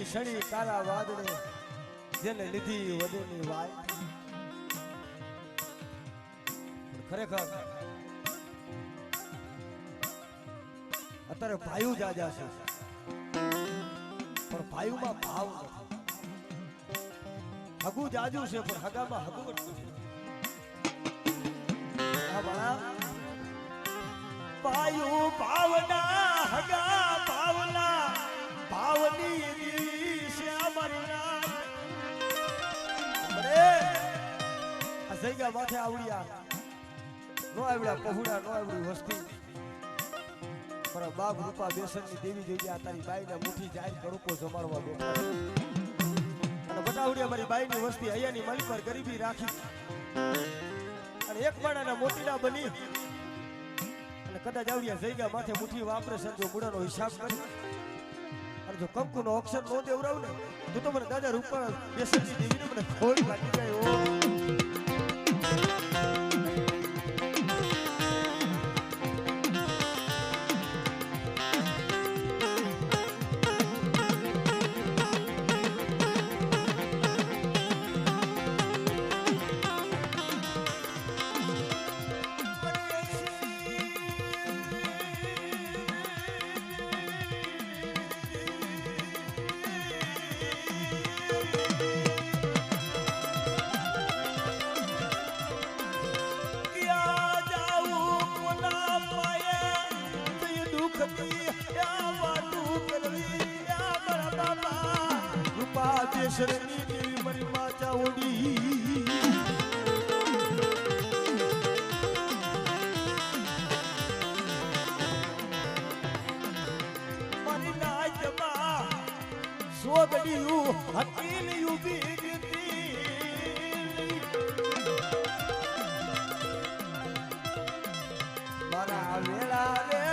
સણી કાળા વાદળે જેને લીધી વધુની વાય ખરેખર અત્યારે ભાઈઓ જાજા છે પણ ભાઈઓમાં ભાવ નથી હગુ જાજુ છે પણ હગામાં હગુ એટલું છે આ બાળા ભાઈઓ ભાવના હગા ભાવના ભાવની છે અમારી આ જગ્યા માથે આવડ્યા નો આવડ્યા પહોળા નો આવડી વસ્તી પણ બાપ રૂપા બેસનની દેવી જોઈ આ તારી બાઈને મુઠ્ઠી જાય કડુકો જમાડવા બેઠા અને બટાવડી અમારી બાઈની વસ્તી અહીંયાની માલી પર ગરીબી રાખી અને એક માણાના મોતીડા બની અને કદાચ આવડ્યા જગ્યા માથે મુઠ્ઠી વાપરે સંજો મૂળાનો હિસાબ કરી અને જો કંકુનો અક્ષર નો દેવરાવ ને તો મને દાદા રૂપા બેસનની દેવીને મને ખોટ લાગી જાય ઓ શરણી દેવી મારી માતા ઓડી મારી નાચમાં સોગડિયું હકીલિયું બીજતી મારા વેળા રે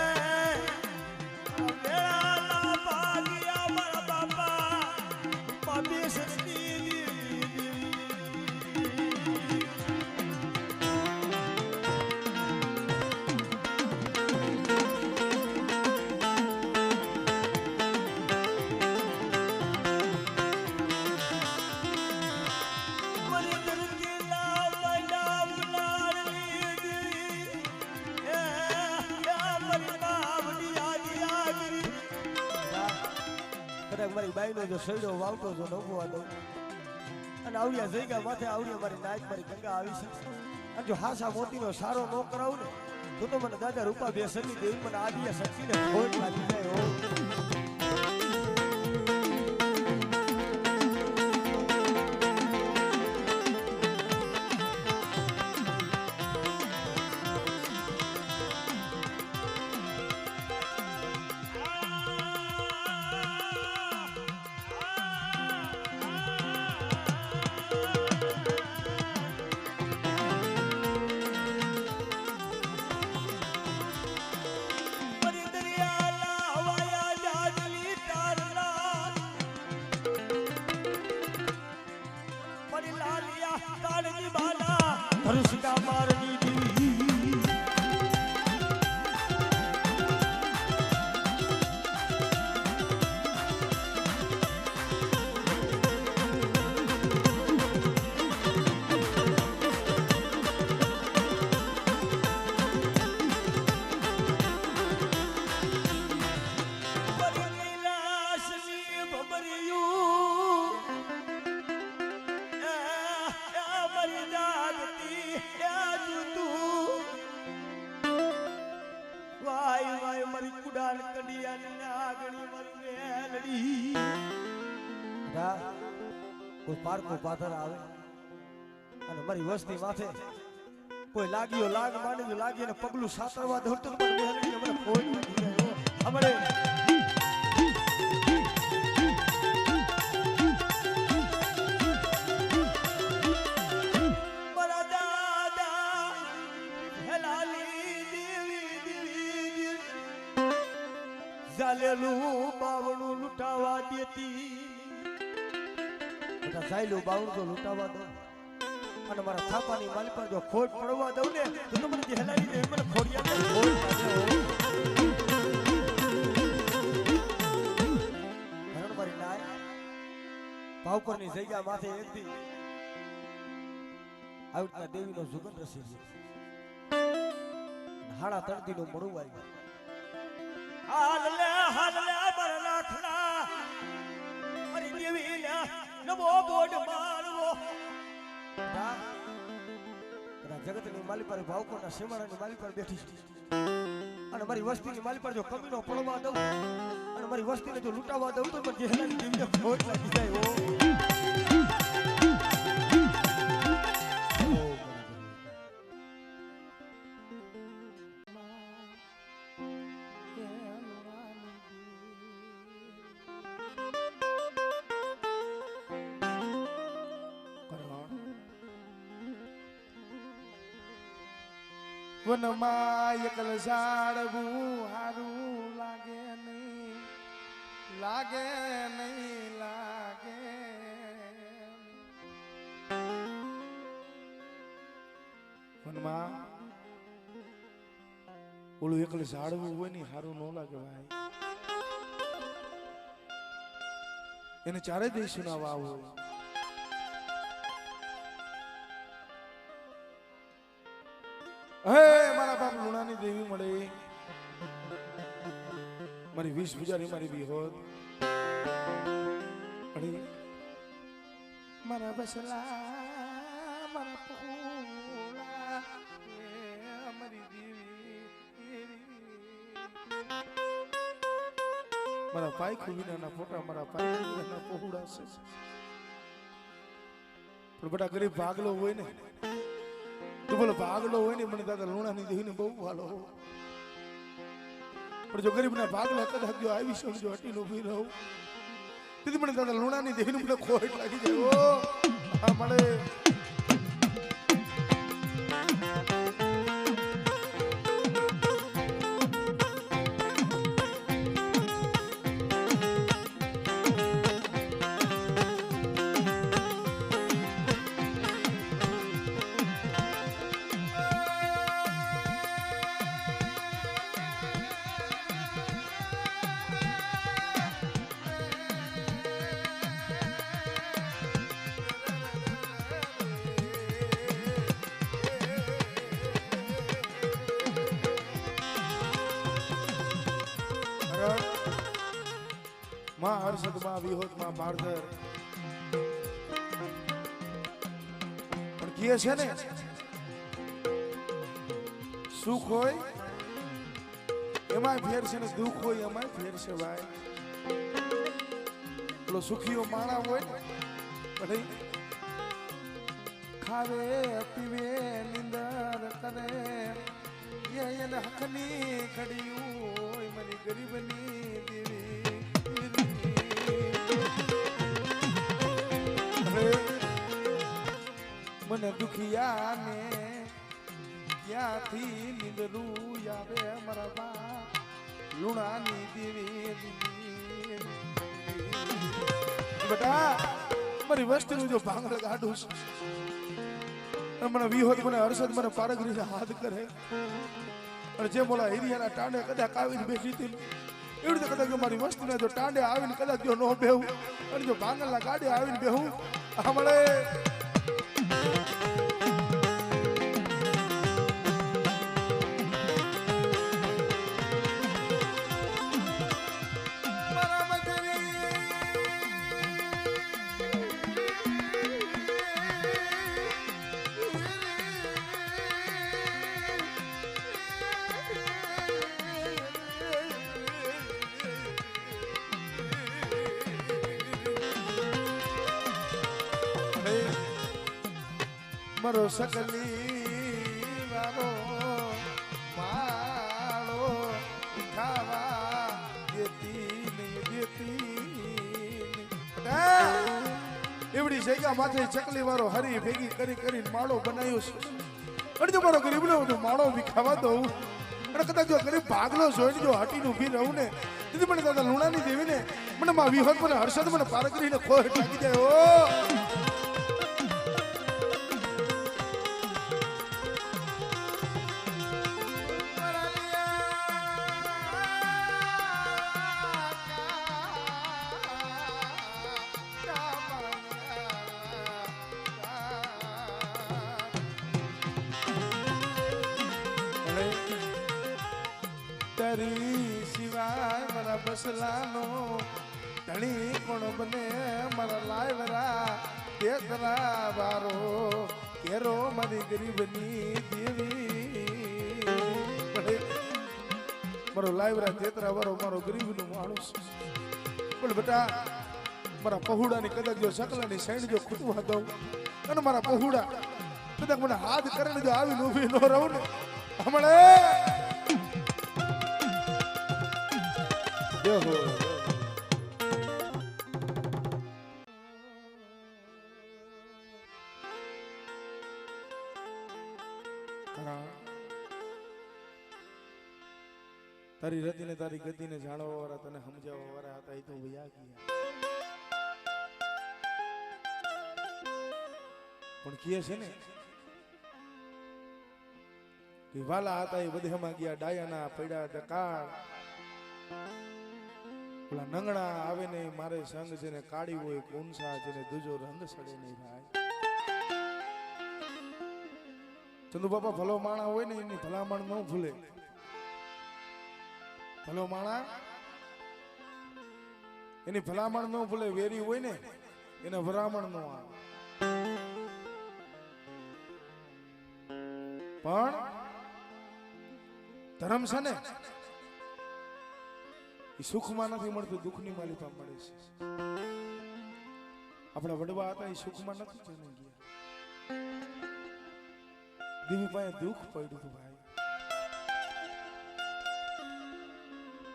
મારી બાઈનો જો સૈડો વાવતો જો નવવા દઉં અને આવડિયા જઈગા માથે આવડિયા મારી નાચ મારી ગંગા આવી છે અને જો હાસા મોતીનો સારો ન કરાવું ને તો મને દાદા રૂપા બેસનની દેવી મને આદિયા શક્તિને ખોટ લાગી જાય હો ધરુષકા મારની દેવી કોઈ પારકો પાથર આવે અને મારી વસ્તી માથે કોઈ લાગ્યો લાગ માંડ્યો લાગી અને પગલું સાતરવા દોડતો મને કોઈ હમણે ચાલેલું બાવણું લૂંટાવા દેતી સાયલું બાવણું તો લૂંટાવા દઉં અને મારા થાપાની માલ પર જો ખોટ પડવા દઉં ને તો મને હેલાડી દે મને ખોડિયા ખોટ મારી નાય ભાવકરની જગ્યા માથે એક દી આવતા દેવીનો જુગન રસી છે હાડા તળતીનું મળું આવ્યું હાલ લે બર લાખના મારી દેવી લે નવો બોડ મારવો જગતની માલી પર ભાવકોના સીમાડાની માલી પર બેઠી છે અને મારી વસ્તીની માલી પર જો કમીનો પડવા દઉં અને મારી વસ્તીને જો લૂંટાવા દઉં તો મને જેલાની દેવીને ખોટ લાગી જાય વનમાં એકલ ઝાડવું હારું લાગે નહીં લાગે વનમાં ઓલું એકલ ઝાડવું હોય ને હારું ન લાગે ભાઈ એને ચારે દેશોના વાવ હોય હે મારા બાપ લુણાની દેવી મળે મારી 20 પૂજારી મારી વિહોદ અરે મારા બસલા મારા પહોળા મારી દેવી મારા પાય ખુબીના ફોટા મારા પાય ખુબીના પહોળા છે પણ બટા ગરીબ ભાગલો હોય ને તો બોલો ભાગલો હોય ને મને દાદા લુણાની દેવીને બહુ વાલો પણ જો ગરીબના ભાગલા કદાચ જો આવી સમજો હટીનો ઉભી રહું તેથી મને દાદા લુણાની દેવીને મને ખોટ લાગી જાય ઓ આ મળે માં હર્ષદ માં વિહોદ માં ભારધર પણ કહે છે ને સુખ હોય એમાં ફેર છે ને દુઃખ હોય એમાં ફેર છે ભાઈ પેલો સુખીઓ માણા હોય ને ખાવે પીવે નિંદર કરે એને હકની કડિયું હોય મારી ગરીબની દેવી મને દુખિયા ને ક્યાંથી નીંદરું આવે મારા બા લુણાની દેવી બેટા મારી વસ્તીનું જો ભાંગળ કાઢું મને વિહોદ મને હર્ષદ મને પારગરીને હાથ કરે અને જે મોલા હિરિયાના ટાંડે કદાચ આવીને બેસી હતી એવી રીતે કદાચ મારી વસ્તીને જો ટાંડે આવીને કદાચ જો ન બેહું અને જો ભાંગલના ગાડે આવીને બેહું આ મળે મારો સકલી વારો માળો ખાવા દેતી એવડી જગ્યા માથે ચકલી વાળો હરી ભેગી કરીને માળો બનાવ્યો છે અને જો મારો ગરીબનો બધો માળો વિખાવા દઉં અને કદાચ જો ગરીબ ભાગલો જોઈને જો હટીને ઊભી રહું ને તેથી મને દાદા લુણાની દેવીને મને માં વિહોદ મને હર્ષદ મને પાર કરીને ખોટ લાગી જાય ઓ તારી સિવાય મારા બસલાનો ધણી કોણ બને મારા લાયવરા દેતરા વારો કેરો મારી ગરીબની દેવી મારો લાયવરા દેતરા વારો મારો ગરીબનો માણસ પણ બેટા મારા પહોડાની કદાચ જો સકલાની સાઈડ જો ખૂટવા દઉં અને મારા પહોડા કદાચ મને હાથ કરીને જો આવીને ઊભી ન રહું ને હમણે તારી રતિને તારી ગતિને જાણવા વાળા તને સમજાવવા વાળા હતા એ તો વયા ગયા પણ કહે છે ને કે વાલા હતા એ બધામાં ગયા ડાયાના પડ્યા દકાળ ઓલા નંગણા આવે ને મારે સંગ છે ને કાળી હોય કોનસા છે ને દૂજો રંગ સડે નહીં ભાઈ ચંદુ બાપા ભલો માણા હોય ને એની ભલામણ ન ભૂલે ભલો માણા એની ભલામણ ન ભૂલે વેરી હોય ને એને ભલામણ ન આવે પણ ધર્મ છે ને એ સુખમાં નથી મળતું દુઃખની માલિકા મળે છે આપણા વડવા હતા એ સુખમાં નથી જઈને ગયા દેવી પાસે દુઃખ પડ્યું હતું ભાઈ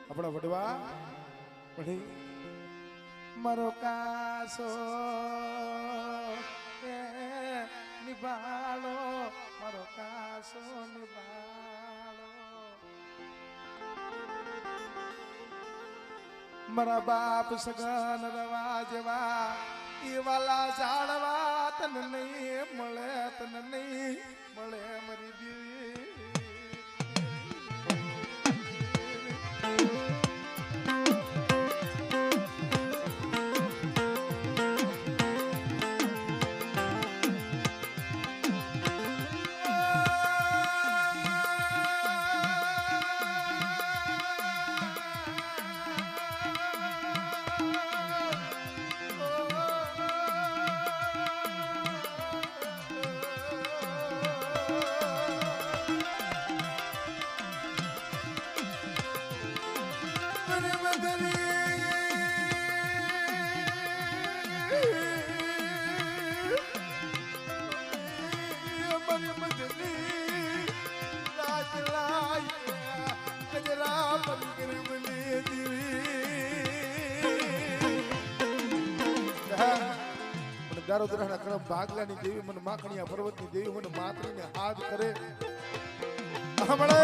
આપણા વડવા પડી મારો કાસો નિભાળો મારો કાસો નિભાળો મારા બાપ સગન રવા જેવા એ વાલા જાણવા તને નહીં મળે મારી દેવી દારોદરાના કડમ ભાગલાની દેવી મને માખણીયા પર્વતની દેવી મને માતરીને હાથ કરે હમણે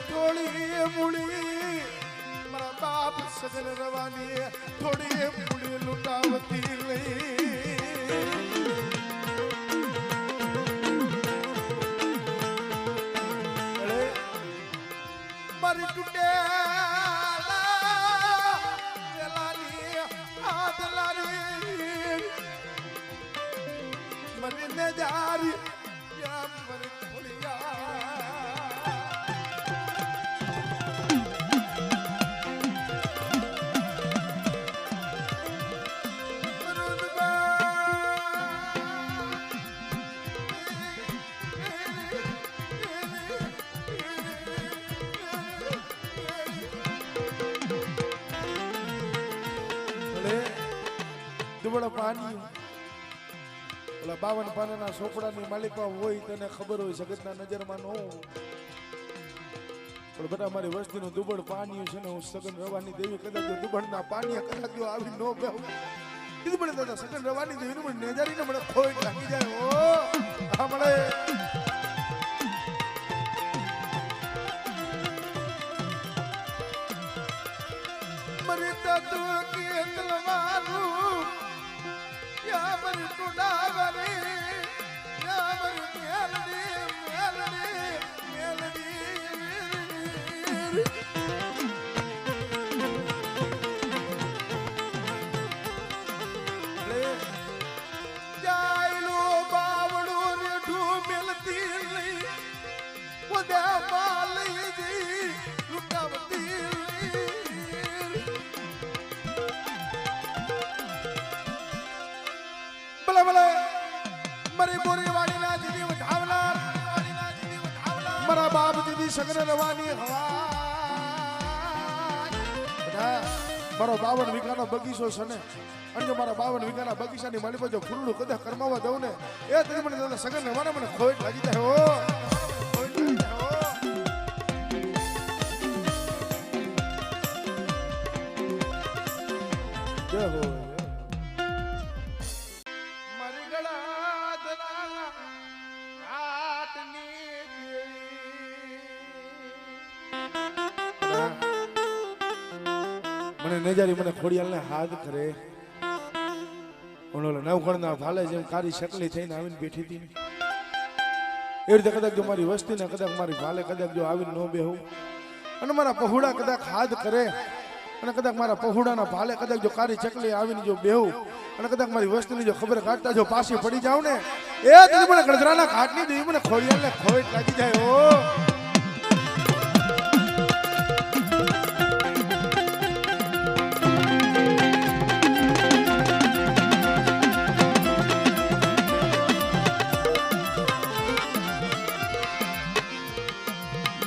થોડી મૂડી મારા બાપ સગન રવાની થોડી મૂડી લૂંટાવતી લઈ મારી તૂટેલાની આદલાની મરી ને જારી મરી થોડિયા પાણી ઓલા 52 પાનાના સોપડાની માલિકા હોય તને ખબર હોય જગતના નજરમાં ન હોય પણ બધા મારી વસ્તીનું દુબળ પાણી છે ને હું સગન રવાની દેવી કદાચ દુબળના પાણી કદાચ આવી ન બેહું કીધું મને દાદા સગન રવાની દેવી મને નેજારીને મને ખોઈ લાગી જાય ઓ હમણે મરી તો તું કે તલવારું મારી ટુડાવરી મારી મેલડી જાયલો બાવડું રેઠું મેલતી લઈ ઉદ્યા માલજી લુટાવતી ભલે ભલે મારી બોરી વાડીના જીની વધાવનાર મારા બાપ દીદી સગન રવાની હવા મારો 52 વીઘાનો બગીચો છે ને અને જો મારા 52 વીઘાના બગીચાની માલી પર જો ફૂલડું કદાચ કરમાવા દઉં ને એ તરી મને દાદા સગન રવાના મને ખોટ લાગી જાય હો ખોટ લાગી જાય હો જય હો મારી ગળા દના ઘાટની મને નજારી મને ખોડિયાલને હાથ કરે ઓલો નવખણના ભાલે જેમ કારી શકલી થઈને આવીને બેઠી હતી એ રીતે કદાચ જો મારી વસ્તીને કદાચ મારી ભાલે કદાચ જો આવીને ન બેહું અને મારા પહોળા કદાચ હાથ કરે અને કદાચ મારા પહોળાના ભાલે કદાચ જો કારી ચકલી આવીને જો બેહું અને કદાચ મારી વસ્તીની જો ખબર કાઢતા જો પાછી પડી જાવ ને એ તેથી મને ગળદરાના ઘાટની દેવી મને ખોડિયાલને ખોટ લાગી જાય ઓ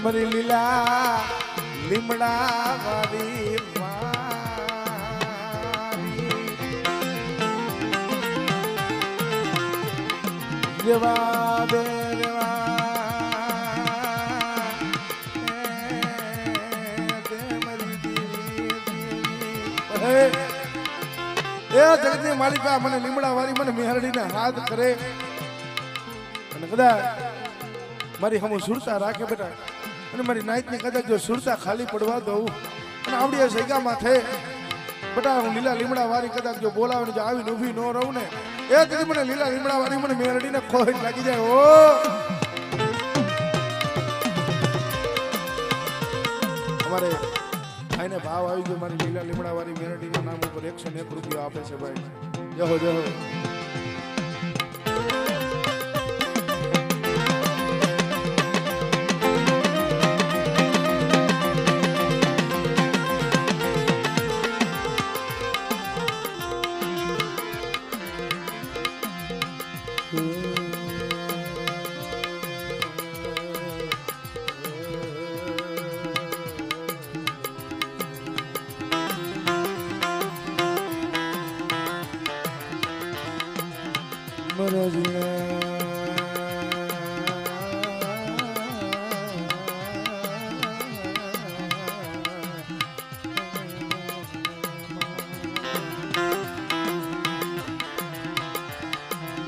મરી લીલા લીમડા વાળી મારી જેવા દેવા એ જગતની માલિકા મને લીમડા વાળી મને મેહરડીને હાથ કરે અને કદાચ મારી હમું સુરતા રાખે બેટા અને મારી નાઈટની કદાચ જો સુરતા ખાલી પડવા દઉં અને આવડી સૈગામાં થે બેટા હું લીલા લીમડા વાળી કદાચ જો બોલાવે જો આવીને ઊભી ન રહું ને એ તેથી મને લીલા લીમડા વાળી મને મેરડીને ખોટ લાગી જાય ઓ અમારે ભાઈને ભાવ આવી ગયો મારી લીલા લીમડા વાળી મેરડીના નામ ઉપર 101 રૂપિયા આપે છે ભાઈ જય હો જય હો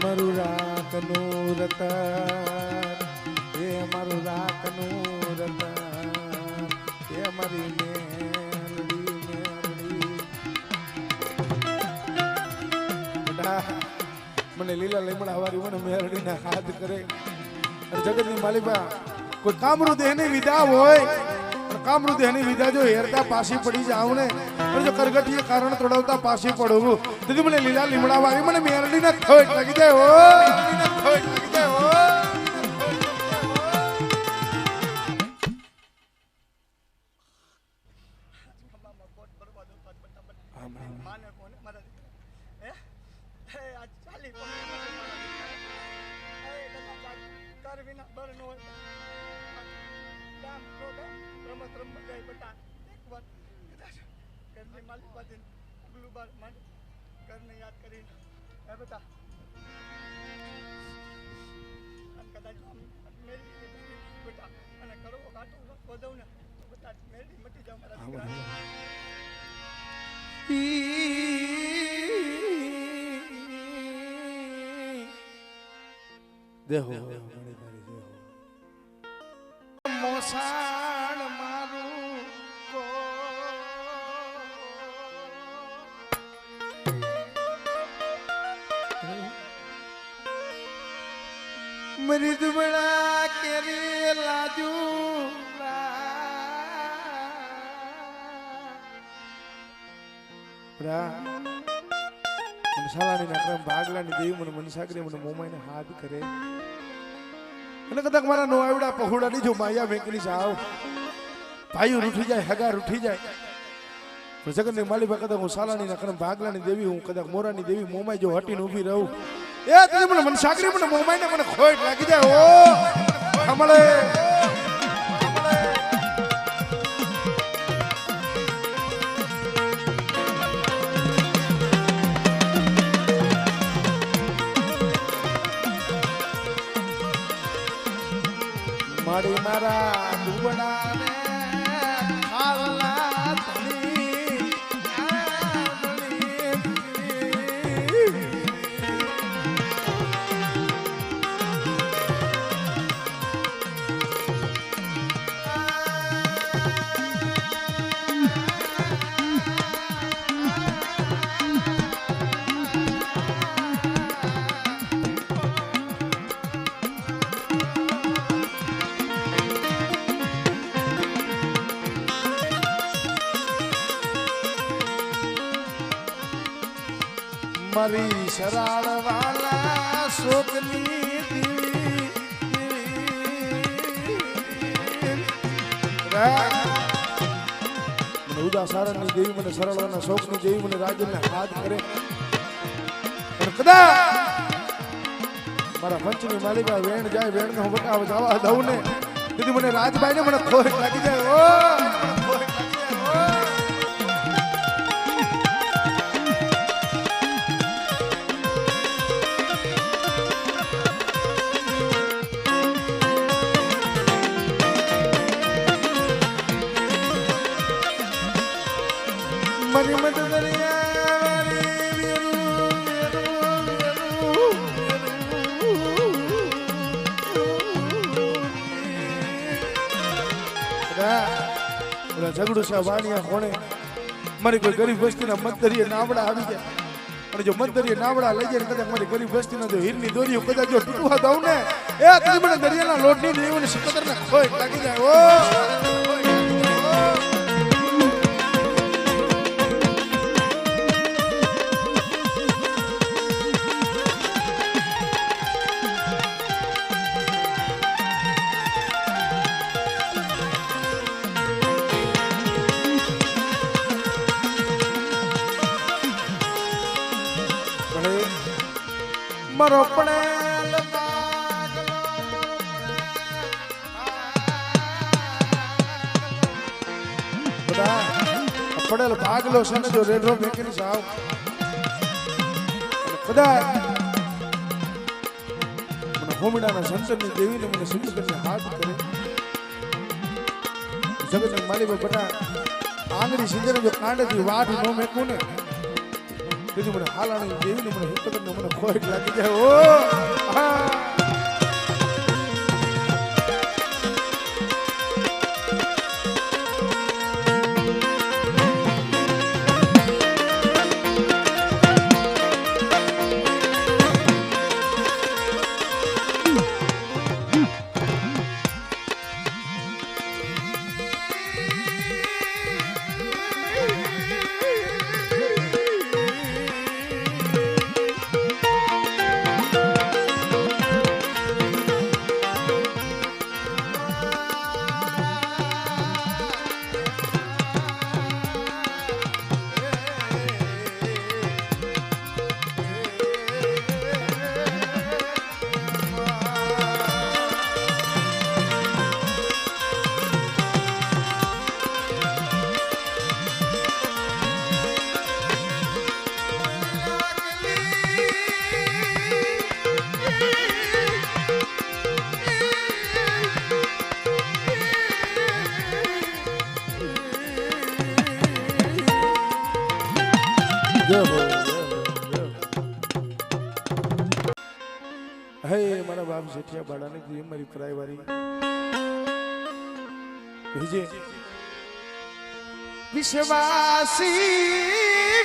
મારું રાખનું રતન એ મારું રાખનું રતન એ મારી મેલડી મને લીલા લીમડા વાળી મને મેલડીના હાથ કરે અને જગતની માલિકા કોઈ કામરૂ દેહની વિદા હોય કામરૂ દેહની વિદા જો હેરતા પાછી પડી જાવ ને અને જો કરગઠીએ કારણ તોડાવતા પાછી પડવું તેથી મને લીલા લીમડા વાળી મને મેરડીને ખોટ લાગી જાય હો ખોટ લાગી જાય હો દેહો મોસાળ મારું મરી દુબળા કેરી લાજુ મને સાલાની ના ક્રમ ભાગલાની દેવી મને મનસાગરી મને મોમાઈને હાથ કરે અને કદાચ મારા નો આવડા પહોળા ની જો માયા વેકની સાવ ભાઈઓ રૂઠી જાય હગા રૂઠી જાય જગતની માલી કદાચ હું સાલાની ના ક્રમ ભાગલાની દેવી હું કદાચ મોરાની દેવી મોમાઈ જો હટીને ઊભી રહું એ તું મને મનસાગરી મને મોમાઈને મને ખોટ લાગી જાય ઓ હમળે મારી મારા દુબળા ને ખાવલા ધણી મારી શરાળ વાલા શોકની દીવી મને ઉદાસારણની દેવી મને સરળવાના શોકની દેવી મને રાજને હાથ કરે અને કદાચ મારા પંચની માલિકા વેણ જાય વેણ હું બતાવ જવા દઉં ને દીદી મને રાજભાઈ ને મને ખોટ લાગી જાય ઓ મરી મત દરિયા ઝઘડું છે વાણિયા કોણે મારી કોઈ ગરીબ વસ્તીના મતદરીએ નાવડા આવી જાય અને જો મતદરીએ નાવડા લઈ જાય કદાચ મારી ગરીબ વસ્તીના જો હીરની દોરીઓ કદાચ જો તૂટવા દઉં ને એ તું મને દરિયાના લોટની દેવીને સિકંદરને ખોટ લાગી જાય ઓ મારો પડેલ પડેલ ભાગલો છે ને જો રેડરો મેકીને સાવ કદાચ મને હોમડાના સંતની દેવીને મને સિદ્ધ કરીને હાથ કરે જગતની માલી બધા આંગળી સિંદરે જો કાંડેથી વાટ ન મેકું ને તેથી મને હાલાણી દેવીને મને હિતકરને મને ખોટ લાગી જાય ઓ હે મારા બાપ જેઠિયા બાળાને દી મારી પ્રાયવારી વિજે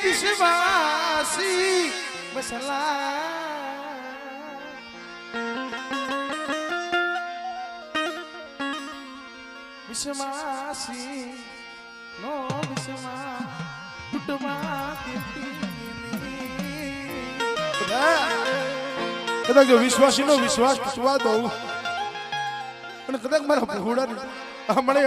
વિશ્વાસી મસલા વિશ્વાસી નો વિશ્વાસ તૂટવા દેતી કદાચ જો વિશ્વાસી નો વિશ્વાસ તૂટવા દઉં અને કદાચ મારા ભૂડા મળે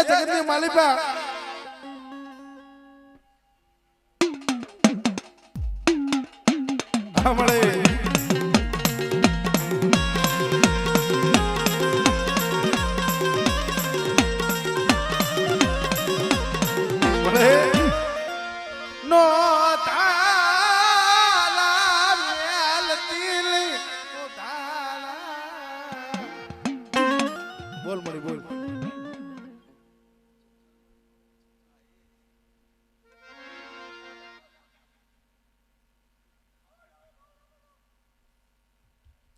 જગતની માલિકા મળે નો તાલા મેલતી બોલ મળી બોલ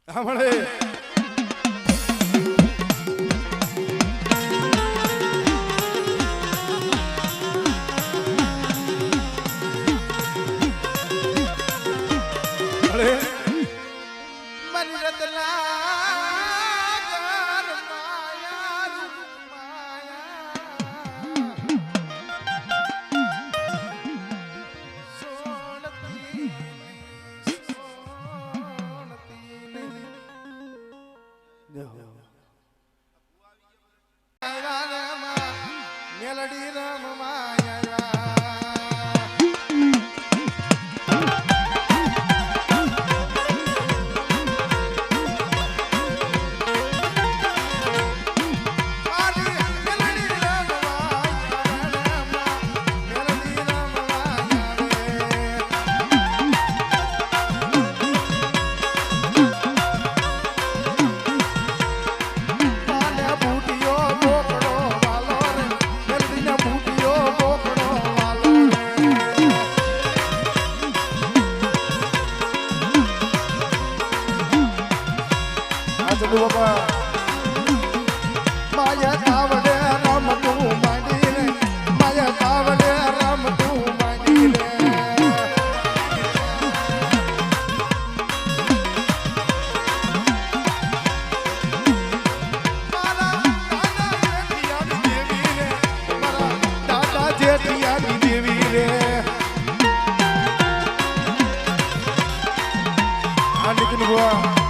મળે મરી રતલા મેલડી રામ બાપા માયા કાવડે રામ તું માંડી લે માયા કાવડે રામ તું માંડી લે મારા દાદા જેઠિયાની દેવી રે આ નીકળ બુઆ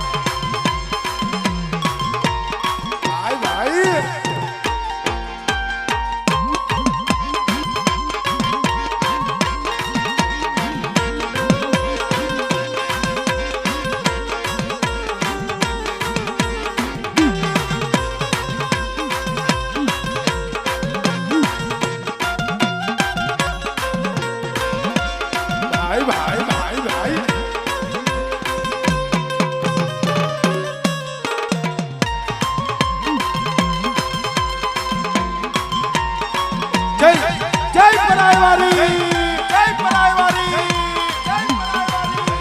જય પરાયવારી જય પરાયવારી જય પરાયવારી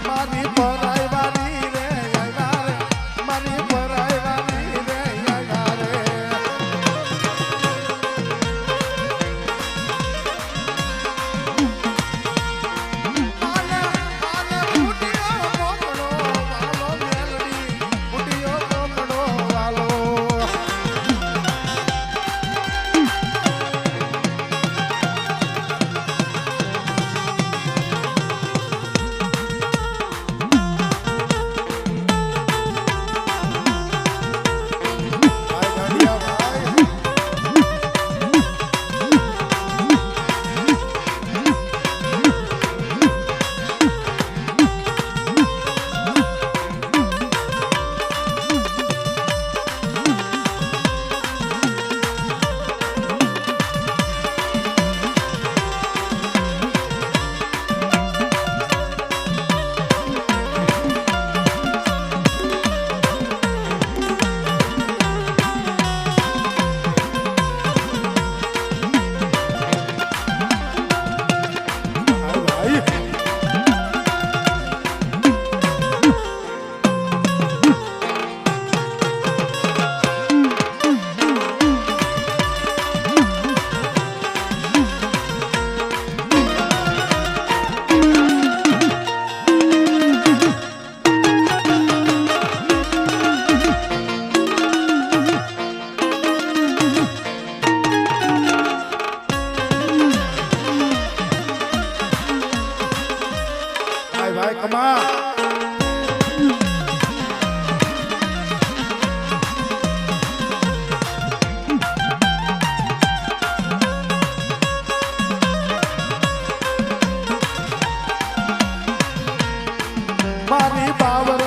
મારી પરાયવારી રે યાર મારી પરાયવારી રે યાર ભાઈ કમા મારી બાવર